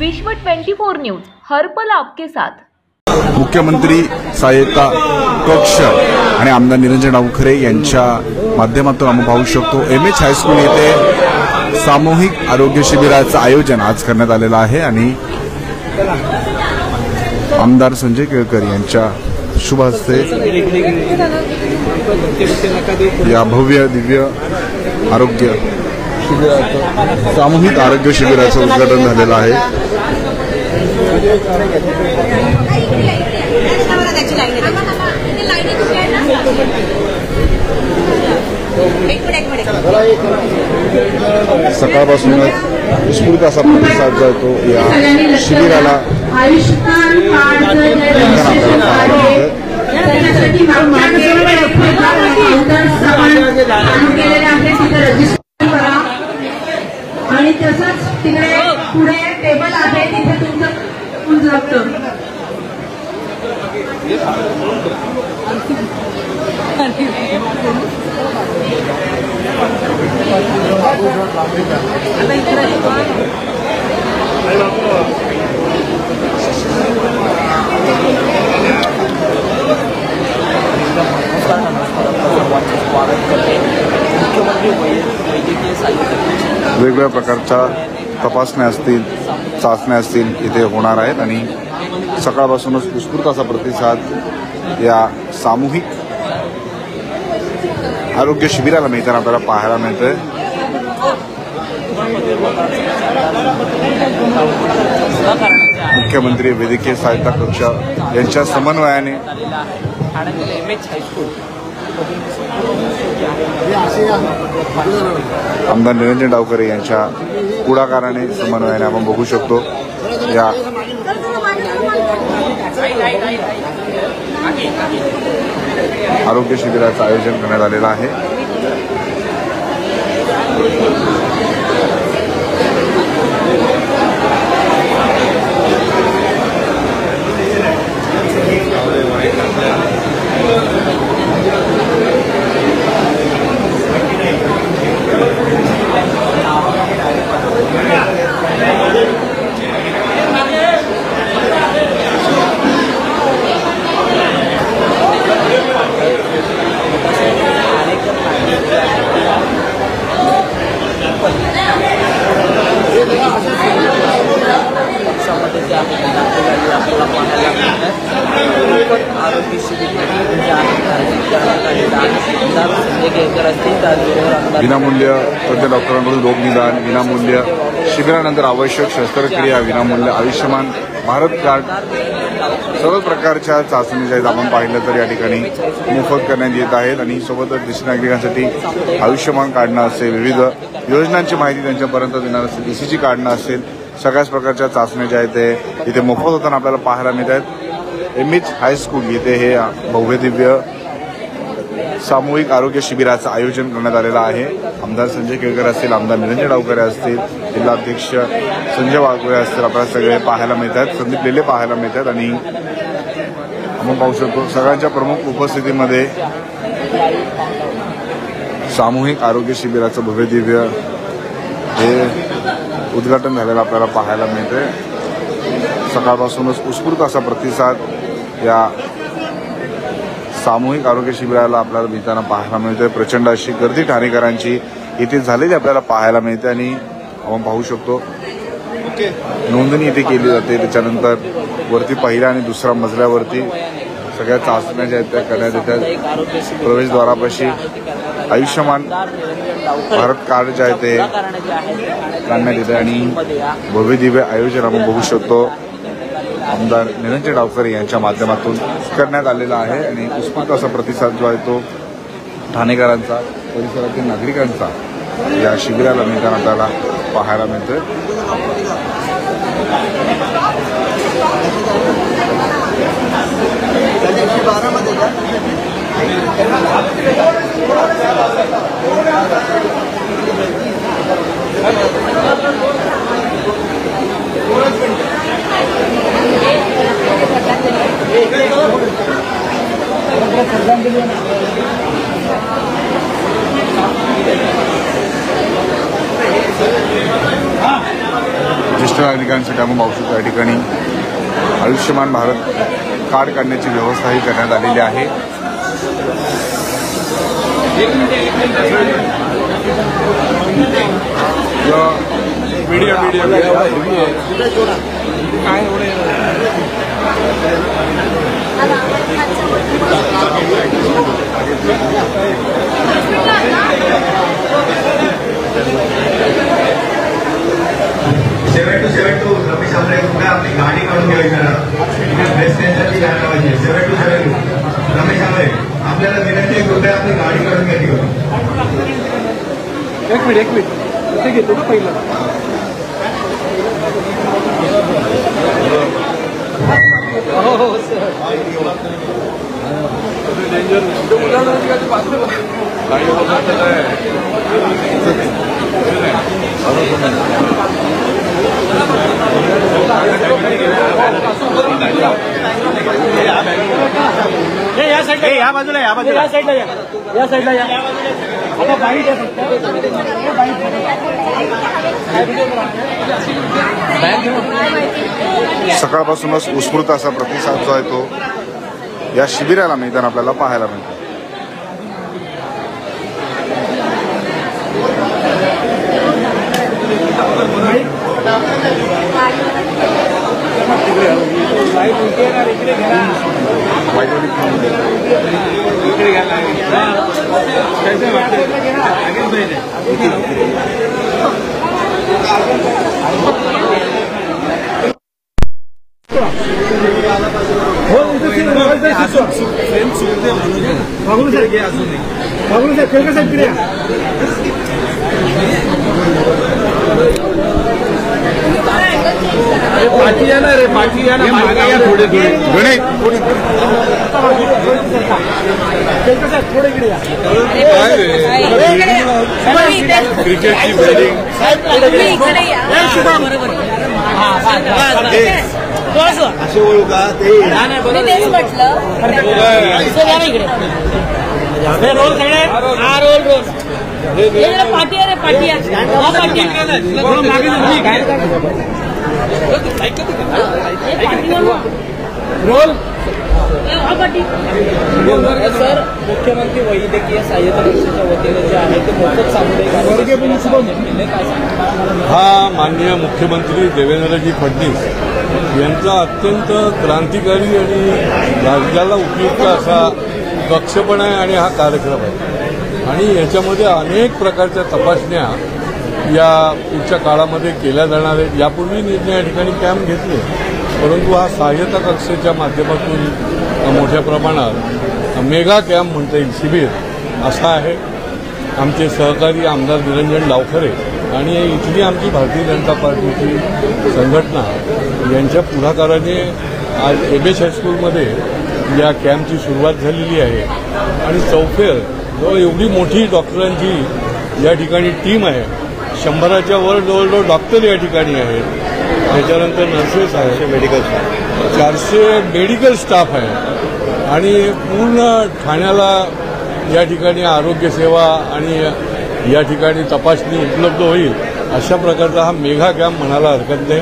विश्व 24 न्यूज हर पल आपके साथ। मुख्यमंत्री सहायता कक्ष आणि आमदार निरंजन डावखरे यांच्या माध्यमातून आपण पाहू शकतो एमएच हायस्कूल येथे सामूहिक आरोग्य शिबिराचं आयोजन आज करण्यात आलेलं आहे आणि आमदार संजय केळकर यांच्या शुभ हस्ते या भव्य दिव्य आरोग्य शिबिराचं सामूहिक आरोग्य शिबिराचं उद्घाटन झालेलं आहे। सकाळपासूनच उत्स्फूर्त असा प्रतिसाद जातो या शिबिराला। आणि तसंच तिकडे पुढे टेबल आहे तिथे तुमचं फुल लागतं। वेगवेगळ्या प्रकारच्या तपासण्या असतील चाचण्या असतील इथे होणार आहेत आणि सकाळपासूनच उत्स्फूर्त असा प्रतिसाद या सामूहिक आरोग्य शिबिराला मिळताना आपल्याला पाहायला मिळतोय। मुख्यमंत्री वैद्यकीय सहायता कक्ष यांच्या समन्वयाने आमदार निरंजन डावखरे यांच्या पुढाकाराने समन्वयाने आपण बघू शकतो या आरोग्य शिबिराचं आयोजन करण्यात आलेलं आहे। विनामूल्य तज्ञ डॉक्टरांकडून रोग निदान, विनामूल्य शिबिरानंतर आवश्यक शस्त्रक्रिया, विनामूल्य आयुष्यमान भारत कार्ड, सर्व प्रकारच्या चाचणी ज्या आपण पाहिलं तर या ठिकाणी मोफत करण्यात येत आहेत आणि सोबतच ज्येष्ठ नागरिकांसाठी आयुष्यमान काढणं असेल, विविध योजनांची माहिती त्यांच्यापर्यंत देणार असेल, ईसीजी काढणं असेल, सगळ्याच प्रकारच्या चाचण्या ज्या आहेत ते इथे मोफत होताना आपल्याला पाहायला मिळत आहेत। एमएच हायस्कूल येथे हे भव्य दिव्य सामूहिक आरोग्य शिबिराचं आयोजन करण्यात आलेलं आहे। आमदार संजय केळकर असतील, आमदार निरंजन डावखरे असतील, जिल्हाध्यक्ष संजय वाघोळे असतील, आपल्याला सगळे पाहायला मिळतात, संदीप लेले पाहायला मिळतात आणि आपण पाहू शकतो सगळ्यांच्या प्रमुख उपस्थितीमध्ये सामूहिक आरोग्य शिबिराचं भव्य दिव्य हे उद्घाटन झालेलं आपल्याला पाहायला मिळते। सकाळपासूनच उत्स्फूर्त असा प्रतिसाद या सामूहिक आरोग्य शिबिराला आपल्याला मिळताना पाहायला मिळते। प्रचंड अशी गर्दी ठाणेकरांची इथे झालेली आपल्याला पाहायला मिळते आणि आपण पाहू शकतो नोंदणी इथे केली जाते। त्याच्यानंतर वरती पहिल्या आणि दुसऱ्या मजल्यावरती सगळ्या चाचण्या ज्या आहेत त्या करण्यात येतात। प्रवेशद्वारापाशी आयुष्यमान भारत कार्ड जे आहे ते काढण्यात येते आणि भव्य दिव्य आयोजन आपण बघू शकतो आमदार निरंजन डावखरे यांच्या माध्यमातून करण्यात आलेला आहे आणि उत्स्फूर्त असा प्रतिसाद जो आहे तो ठाणेकरांचा, परिसरातील नागरिकांचा या शिबिराला मिळताना आपल्याला पाहायला मिळतोय। हाँ ज्येष्ठ नागरिकांसाठी आपण पाहू शकतो या ठिकाणी आयुष्यमान भारत कार्ड काढण्याची व्यवस्थाही करण्यात आलेली आहे. सेवन टू रमेश आमरे आपली गाडी काढून घ्यावी बेस्ट सेंटरची गाडी लावायची. 727 रमेश आमरे आपल्याला विनंती आहे कृपया आपली गाडी काढून घ्यायची. एक मिनिट इथे घेतो ना पहिलं. हो सर या साईडला या बाजूला या साईडला या आता बाईट आहे फक्त. सकाळपासूनच उत्स्फूर्त असा प्रतिसाद जो आहे तो या शिबिराला मैदान आपल्याला पाहायला मिळतो. पाठी या ना रे पाठी या ना थोडे थोडे थोडे इकडे या. क्रिकेटची बिल्डिंग असे ओळखू का ते म्हटलं रोल हा रोल पाठी रे पाठी रोल. सर मुख्यमंत्री वैद्यकीय सहाय्यता कक्षाच्या वतीने जे आहे ते मोफत सामुदायिक हा माननीय मुख्यमंत्री देवेंद्रजी फडणवीस यांचा अत्यंत क्रांतिकारी आणि राज्याला उपयुक्त असा कक्ष पण आहे आणि हा कार्यक्रम आहे. आणि याच्यामध्ये अनेक प्रकारच्या तपासण्या या पुढच्या काळामध्ये केल्या जाणार आहेत. यापूर्वी या ठिकाणी कॅम्प घेतले, परंतु हा सहाय्यता कक्षाच्या माध्यमातून मोठ्या प्रमाणात मेगा कॅम्प म्हणता येईल शिबिर असा आहे. आमचे सहकारी आमदार निरंजन डावखरे आणि इथली आमची भारतीय जनता पार्टीची संघटना यांच्या पुढाकाराने आज एबेस हायस्कूलमध्ये या कॅम्पची सुरुवात झालेली आहे. आणि चौफेर जवळ एवढी मोठी डॉक्टरांची या ठिकाणी टीम आहे. 100च्या वर जवळजवळ डॉक्टर या ठिकाणी आहेत. त्याच्यानंतर नर्सेस आहेत, 400 मेडिकल स्टाफ आहे. आणि पूर्ण ठाण्याला या ठिकाणी आरोग्यसेवा आणि या ठिकाणी तपासणी उपलब्ध होईल अशा प्रकारचा हा मेगा कॅम्प म्हणायला हरकत नाही.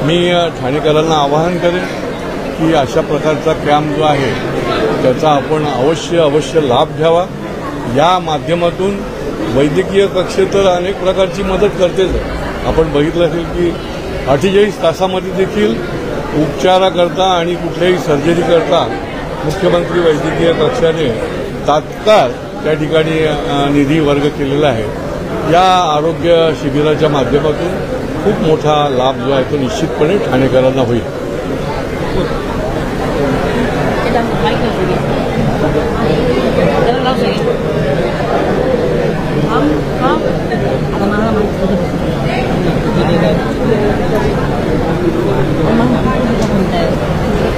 मी ठाणेकरांना आवाहन करेन की अशा प्रकारचा कॅम्प जो आहे त्याचा आपण अवश्य लाभ घ्यावा. या माध्यमातून वैद्यकीय कक्ष तर अनेक प्रकारची मदत करतेच. आपण बघितलं असेल की 48 तासामध्ये देखील उपचाराकरता आणि कुठल्याही सर्जरी करता मुख्यमंत्री वैद्यकीय कक्षाने तात्काळ त्या ठिकाणी निधी वर्ग केलेला आहे. या आरोग्य शिबिराच्या माध्यमातून खूप मोठा लाभ जो आहे तो निश्चितपणे ठाणेकरांना होईल.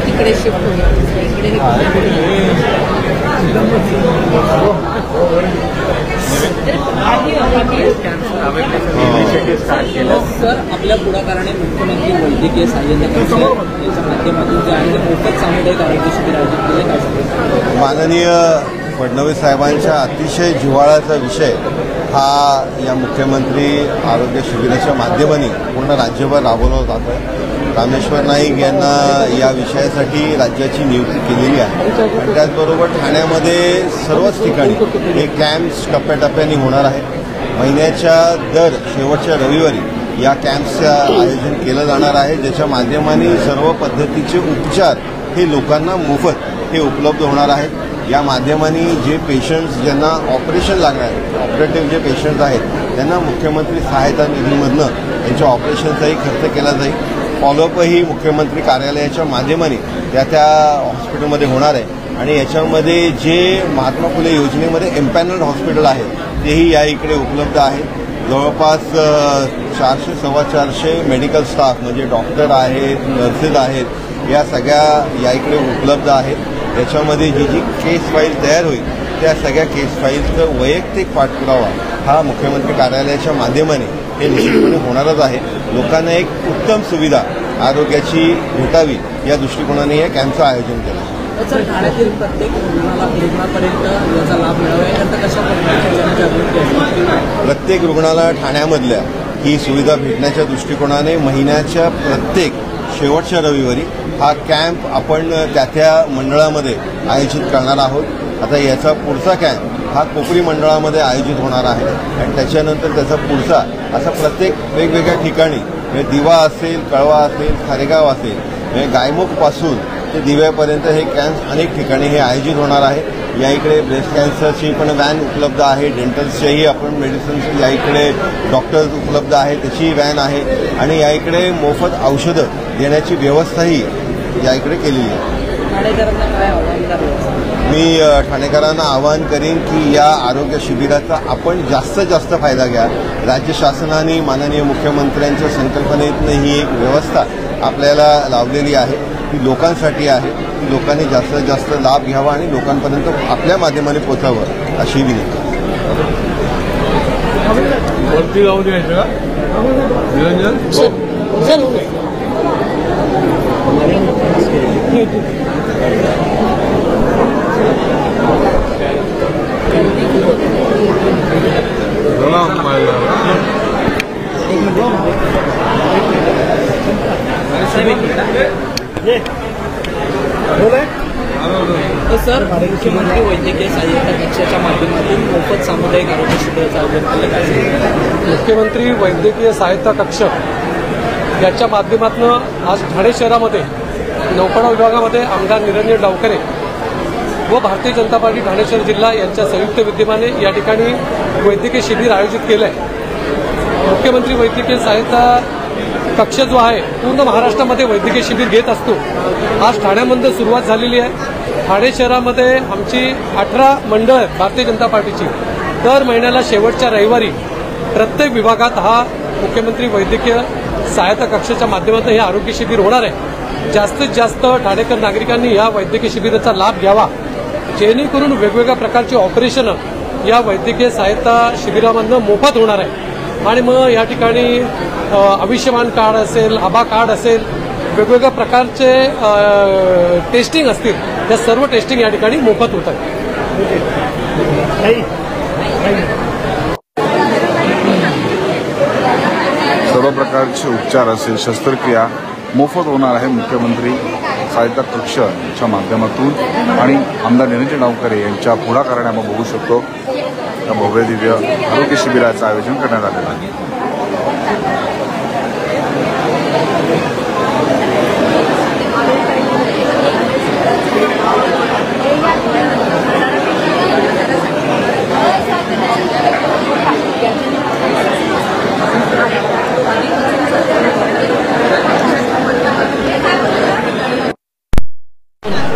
तिकडे शिफ्ट होईल. सर आपल्या पुढाकाराने मुख्यमंत्री वैद्यकीय सहाय्यता कक्षाच्या माध्यमातून जे आहे मोफत सामुदायिक आरोग्य शिबिर आयोजित केले काय? माननीय फडणवीस साहेबांच्या अतिशय जिव्हाळ्याचा विषय हा या मुख्यमंत्री आरोग्य शिबिराच्या माध्यमाने पूर्ण राज्यभर राबवला जातो आहे. रामेश्वर नाईक यांना या विषयासाठी राज्याची नियुक्ती केलेली आहे. त्याचबरोबर ठाण्यामध्ये सर्वच ठिकाणी हे कॅम्प्स टप्प्याटप्प्याने होणार आहे. महिन्याच्या दर शेवटच्या रविवारी या कॅम्प्सचं आयोजन केलं जाणार आहे, ज्याच्या माध्यमाने सर्व पद्धतीचे उपचार हे लोकांना मोफत हे उपलब्ध होणार आहेत. या माध्यमाने जे पेशंट्स ज्यांना ऑपरेशन लागणार आहे, ऑपरेटिव्ह जे पेशंट्स आहेत त्यांना मुख्यमंत्री सहायता निधीमधनं त्यांच्या ऑपरेशनचाही खर्च केला जाईल. फॉलोअपही मुख्यमंत्री कार्यालयाच्या माध्यमाने त्या हॉस्पिटलमध्ये होणार आहे. आणि याच्यामध्ये जे महात्मा फुले योजनेमध्ये एम्पॅनल्ड हॉस्पिटल आहे तेही या इकडे उपलब्ध आहे. जवळपास 400-450 मेडिकल स्टाफ म्हणजे डॉक्टर आहेत, नर्सेस आहेत, या सगळ्या या इकडे उपलब्ध आहेत. याच्यामध्ये जी केस फाईल तयार होईल त्या सगळ्या केस फाईलचं वैयक्तिक पाठपुरावा हा मुख्यमंत्री कार्यालयाच्या माध्यमाने हे निश्चितपणे होणारच आहे. लोकांना एक उत्तम सुविधा आरोग्याची भेटावी या दृष्टिकोनाने या कॅम्पचं आयोजन केलं. सर, ठाण्यातील प्रत्येक रुग्णापर्यंत याचा लाभ मिळावा याकरता कशा पद्धतीची जनजागृती आहे? प्रत्येक रुग्णाला ठाण्यामधल्या ही सुविधा भेटण्याच्या दृष्टिकोनाने महिन्याच्या प्रत्येक शेवटच्या रविवारी हा कॅम्प आपण त्या मंडळामध्ये आयोजित करणार आहोत. आता याचा पुढचा कॅम्प हा कोपरी मंडळामध्ये आयोजित होणार आहे आणि त्याच्यानंतर त्याचा पुढचा असा प्रत्येक वेगवेगळ्या ठिकाणी दिवा असेल, कळवा असेल, खारेगाव असेल, गायमुखपासून ते दिव्यापर्यंत हे कॅम्प अनेक ठिकाणी हे आयोजित होणार आहे. या इकडे ब्रेस्ट कॅन्सरची पण व्हॅन उपलब्ध आहे. डेंटल्सच्याही आपण मेडिसिन्स या इकडे डॉक्टर्स उपलब्ध आहे त्याची व्हॅन आहे. आणि या इकडे मोफत औषधं देण्याची व्यवस्थाही या इकडे केलेली आहे. मी ठाणेकरांना आवाहन करीन की या आरोग्य शिबिराचा आपण जास्तीत जास्त फायदा घ्या. राज्य शासनाने माननीय मुख्यमंत्र्यांच्या संकल्पनेतनं ही एक व्यवस्था आपल्याला लावलेली आहे, ती लोकांसाठी आहे. ती लोकांनी जास्तीत जास्त लाभ घ्यावा आणि लोकांपर्यंत आपल्या माध्यमाने पोचावं अशी विनंती. वरती जाऊ द्यायचं का निरंजन? सर, मुख्यमंत्री वैद्यकीय सहाय्यता कक्षाच्या माध्यमातून मोफत सामुदायिक आरोग्य शिबिराचं आयोजन केलं आहे. मुख्यमंत्री वैद्यकीय सहायता कक्ष याच्या माध्यमातून आज ठाणे शहरामध्ये नौपाडा विभागामध्ये आमदार निरंजन डावखरे व भारतीय जनता पार्टी ठाणे शहर जिल्हा यांच्या संयुक्त विद्यमाने या ठिकाणी वैद्यकीय शिबिर आयोजित केलं आहे. मुख्यमंत्री वैद्यकीय सहायता कक्ष जो आहे पूर्ण महाराष्ट्रामध्ये वैद्यकीय शिबिर घेत असतो. आज ठाण्यामध्ये सुरुवात झालेली आहे. ठाणे शहरामध्ये आमची 18 मंडळ भारतीय जनता पार्टीची दर महिन्याला शेवटच्या रविवारी प्रत्येक विभागात हा मुख्यमंत्री वैद्यकीय सहायता कक्षाच्या माध्यमातून हे आरोग्य शिबिर होणार आहे. जास्तीत जास्त ठाणेकर नागरिकांनी या वैद्यकीय शिबिराचा लाभ घ्यावा, जेणेकरून वेगवेगळ्या प्रकारची ऑपरेशनं या वैद्यकीय सहायता शिबिरामधनं मोफत होणार आहे. आणि मग या ठिकाणी आयुष्यमान कार्ड असेल, आभा कार्ड असेल, वेगवेगळ्या प्रकारचे टेस्टिंग असतील, त्या सर्व टेस्टिंग या ठिकाणी मोफत होत आहे. सर्व प्रकारचे उपचार असेल, शस्त्रक्रिया मोफत होणार आहे मुख्यमंत्री सहायता कक्षाच्या माध्यमातून. आणि आमदार निरंजन डावखरे यांच्या पुढाकाराने आपण बघू शकतो या भव्य दिव्य आरोग्य शिबिराचं आयोजन करण्यात आलेलं आहे.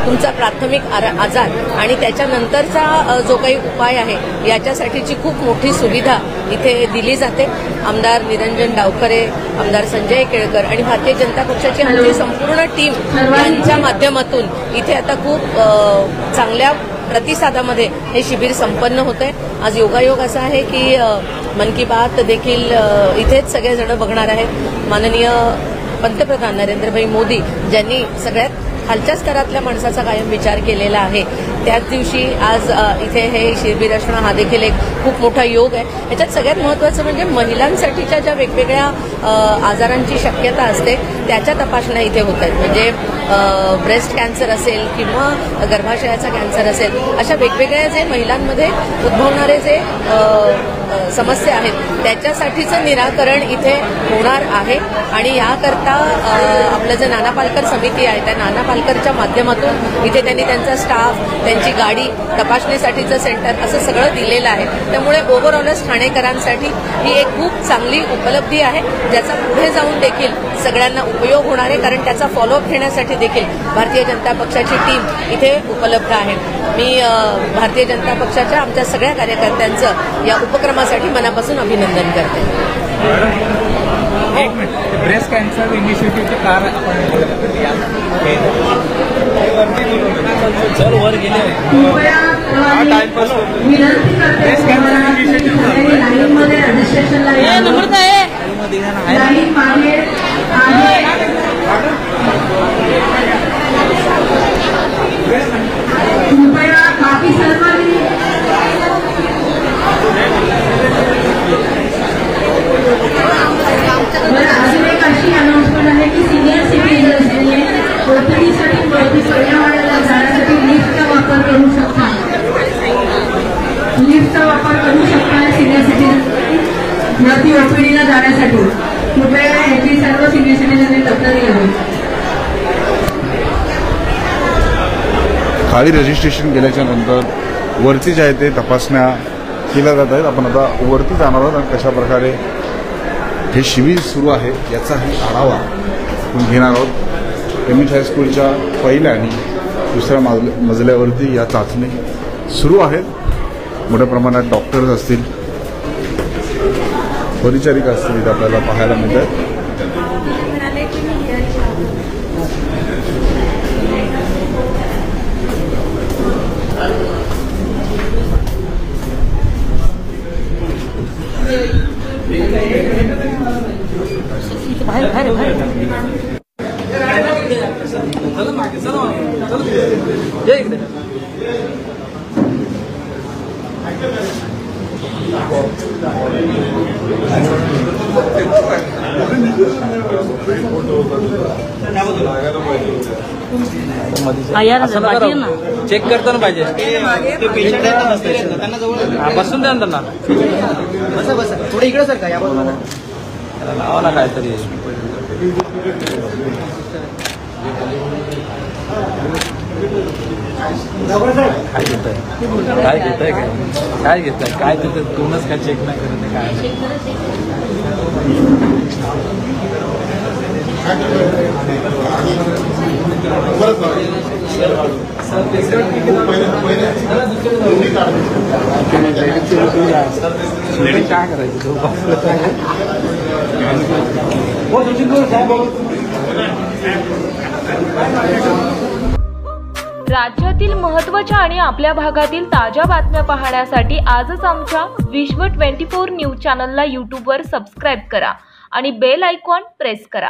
तुमचा प्राथमिक आजार आणि त्याच्यानंतरचा जो काही उपाय आहे याच्यासाठीची खूप मोठी सुविधा इथे दिली जाते. आमदार निरंजन डावखरे, आमदार संजय केळकर आणि भारतीय जनता पक्षाची आमची संपूर्ण टीम यांच्या माध्यमातून इथे आता खूप चांगल्या प्रतिसादामध्ये हे शिबिर संपन्न होतंय. आज योगायोग असा आहे की मन की बात देखील इथेच सगळेजण बघणार आहेत. माननीय पंतप्रधान नरेंद्रभाई मोदी ज्यांनी सगळ्यात खालच्या स्तरातल्या माणसाचा कायम विचार केलेला आहे. त्याच दिवशी आज इथे हे शिबिर असणं हा देखील एक खूप मोठा योग आहे. याच्यात सगळ्यात महत्त्वाचं म्हणजे महिलांसाठीच्या ज्या वेगवेगळ्या आजारांची शक्यता असते त्याच्या तपासण्या इथे होत आहेत. म्हणजे ब्रेस्ट कॅन्सर असेल किंवा गर्भाशयाचा कॅन्सर असेल, अशा वेगवेगळ्या जे महिलांमध्ये उद्भवणारे जे समस्या आहेत त्याच्यासाठीचं निराकरण इथे होणार आहे. आणि याकरता आपलं जे नाना पालकर समिती आहे त्या नाना पालकरच्या माध्यमातून इथे त्यांनी त्यांचा स्टाफ, त्यांची गाडी, तपासणीसाठीचं सेंटर असं सगळं दिलेलं आहे. त्यामुळे ओव्हरऑलच ठाणेकरांसाठी ही एक खूप चांगली उपलब्धी आहे, ज्याचा पुढे जाऊन देखील सगळ्यांना उपयोग होणार आहे. कारण त्याचा फॉलोअप घेण्यासाठी देखील भारतीय जनता पक्षाची टीम इथे उपलब्ध आहे. मी भारतीय जनता पक्षाच्या आमच्या सगळ्या कार्यकर्त्यांचं या उपक्रमासाठी मनापासून अभिनंदन करते. एक मिनिट, ब्रेस्ट कॅन्सर इनिशिएटिव्हचे कार आपण चल वर गेले ब्रेस्ट कॅन्सर इनिशिएटिव्ह कृपया बाकी सर्वांनी अजून एक अशी अनाउन्समेंट आहे की सिनियर सिटीजन्सने ओपीडीसाठी पर्यावरणाला जाण्यासाठी लिफ्टचा वापर करू शकता. सिनियर सिटीजन वरती ओपीडीला जाण्यासाठी कृपया याची सर्व सिनियर सिटीजनने दखल घ्यावी. खाली रजिस्ट्रेशन केल्याच्या नंतर वरती जे आहे ते तपासण्या केल्या जात आहेत. आपण आता वरती जाणार आहोत आणि कशा प्रकारे हे शिबिर सुरू आहे याचाही आढावा आपण घेणार आहोत. एम एच हायस्कूलच्या पहिल्या आणि दुसऱ्या मजल्यावरती या चाचणी सुरू आहेत. मोठ्या प्रमाणात डॉक्टर्स असतील, परिचारिका असतील इथे आपल्याला पाहायला मिळतात. चेक करताना पाहिजे, बसून द्या त्यांना. थोडं इकडे सर काय लावा ना काहीतरी. काय घेताय काय घेताय काय घेताय काय तिथं तुम्हीच काय चेक नाही करत काय. काय करायचं राज्यातील महत्त्वाच्या आणि आपल्या भागातील ताज्या बातम्या पाहण्यासाठी आजच आमच्या विश्व 24 न्यूज चॅनलला यूट्यूबवर सबस्क्राईब करा आणि बेल आयकॉन प्रेस करा.